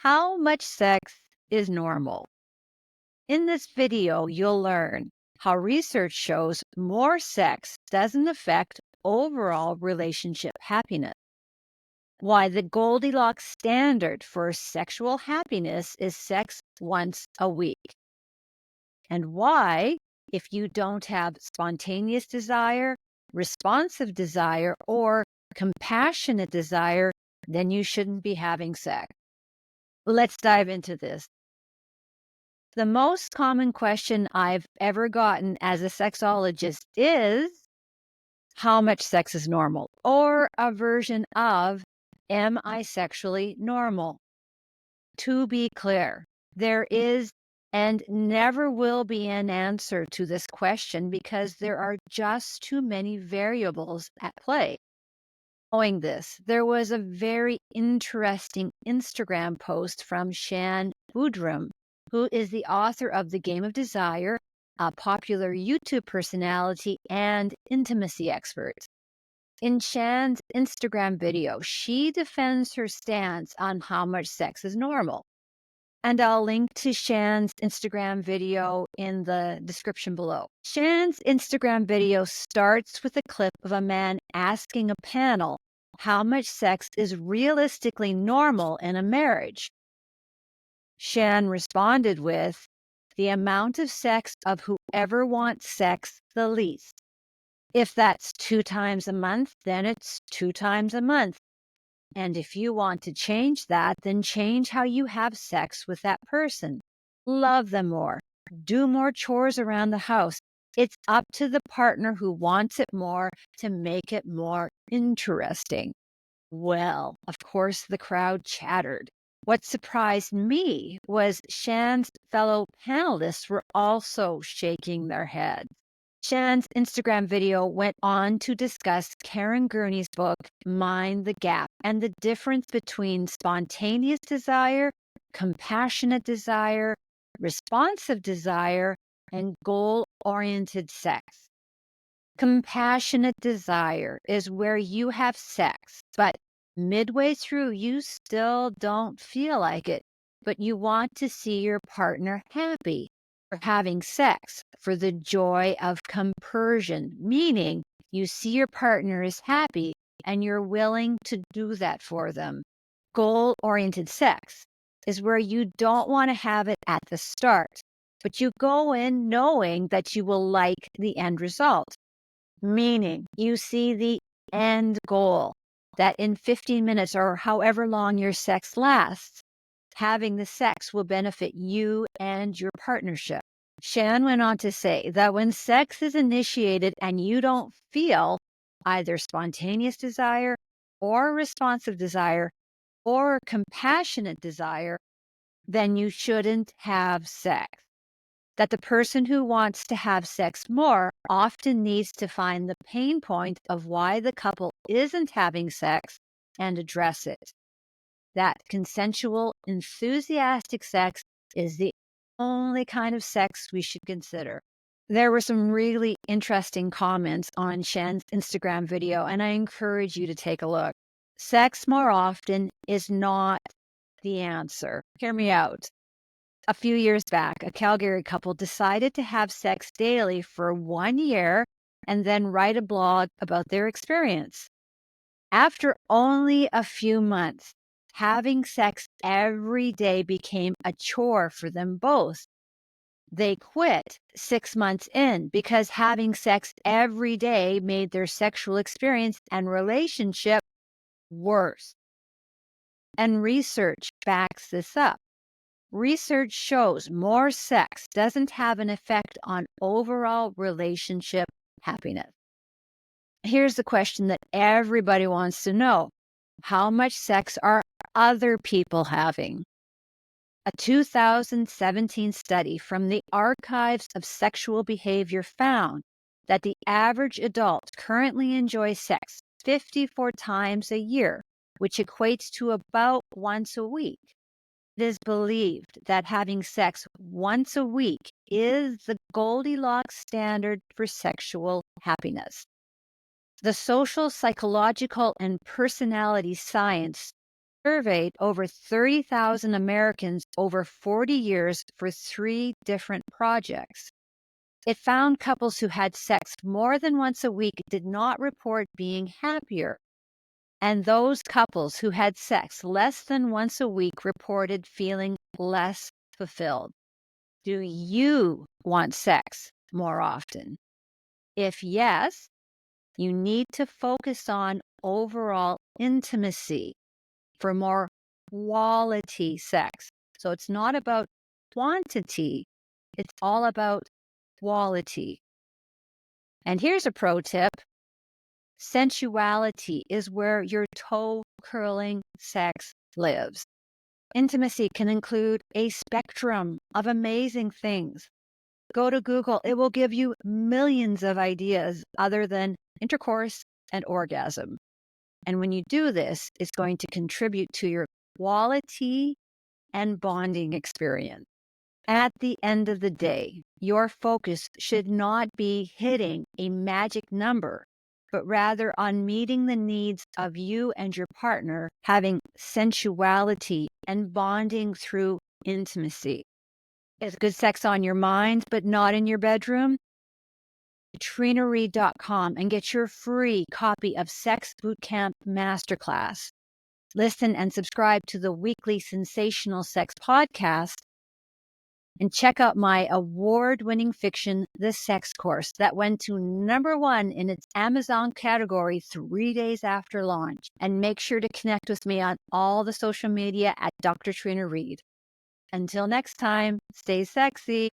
How much sex is normal? In this video, you'll learn how research shows more sex doesn't affect overall relationship happiness, why the Goldilocks standard for sexual happiness is sex once a week, and why, if you don't have spontaneous desire, responsive desire, or compassionate desire, then you shouldn't be having sex. Let's dive into this. The most common question I've ever gotten as a sexologist is how much sex is normal, or a version of, am I sexually normal? To be clear, there is and never will be an answer to this question because there are just too many variables at play. Knowing this, there was a very interesting Instagram post from Shan Boodram, who is the author of The Game of Desire, a popular YouTube personality and intimacy expert. In Shan's Instagram video, she defends her stance on how much sex is normal. And I'll link to Shan's Instagram video in the description below. Shan's Instagram video starts with a clip of a man asking a panel how much sex is realistically normal in a marriage. Shan responded with, the amount of sex of whoever wants sex the least. If that's 2 times a month, then it's 2 times a month. And if you want to change that, then change how you have sex with that person. Love them more. Do more chores around the house. It's up to the partner who wants it more to make it more interesting. Well, of course, the crowd chattered. What surprised me was Shan's fellow panelists were also shaking their heads. Shan's Instagram video went on to discuss Karen Gurney's book, Mind the Gap, and the difference between spontaneous desire, compassionate desire, responsive desire, and goal-oriented sex. Compassionate desire is where you have sex, but midway through you still don't feel like it, but you want to see your partner happy. For having sex for the joy of compersion, meaning you see your partner is happy and you're willing to do that for them. Goal-oriented sex is where you don't want to have it at the start, but you go in knowing that you will like the end result, meaning you see the end goal, that in 15 minutes or however long your sex lasts, having the sex will benefit you and your partnership. Shan went on to say that when sex is initiated and you don't feel either spontaneous desire or responsive desire or compassionate desire, then you shouldn't have sex. That the person who wants to have sex more often needs to find the pain point of why the couple isn't having sex and address it. That consensual, enthusiastic sex is the only kind of sex we should consider. There were some really interesting comments on Shan's Instagram video, and I encourage you to take a look. Sex more often is not the answer. Hear me out. A few years back, a Calgary couple decided to have sex daily for 1 year and then write a blog about their experience. After only a few months, having sex every day became a chore for them both. They quit 6 months in because having sex every day made their sexual experience and relationship worse. And research backs this up. Research shows more sex doesn't have an effect on overall relationship happiness. Here's the question that everybody wants to know. How much sex are other people having? A 2017 study from the Archives of Sexual Behavior found that the average adult currently enjoys sex 54 times a year, which equates to about once a week. It is believed that having sex once a week is the Goldilocks standard for sexual happiness. The social, psychological, and personality science surveyed over 30,000 Americans over 40 years for 3 different projects. It found couples who had sex more than once a week did not report being happier, and those couples who had sex less than once a week reported feeling less fulfilled. Do you want sex more often? If yes, you need to focus on overall intimacy for more quality sex. So it's not about quantity, it's all about quality. And here's a pro tip: sensuality is where your toe curling sex lives. Intimacy can include a spectrum of amazing things. Go to Google, it will give you millions of ideas other than intercourse and orgasm. And when you do this, it's going to contribute to your quality and bonding experience. At the end of the day, your focus should not be hitting a magic number, but rather on meeting the needs of you and your partner, having sensuality and bonding through intimacy. Is good sex on your mind, but not in your bedroom? TrinaReed.com and get your free copy of Sex Bootcamp Masterclass. Listen and subscribe to the weekly Sensational Sex podcast, and check out my award-winning fiction, The Sex Course, that went to #1 in its Amazon category 3 days after launch. And make sure to connect with me on all the social media at Dr. Trina Reed. Until next time, stay sexy.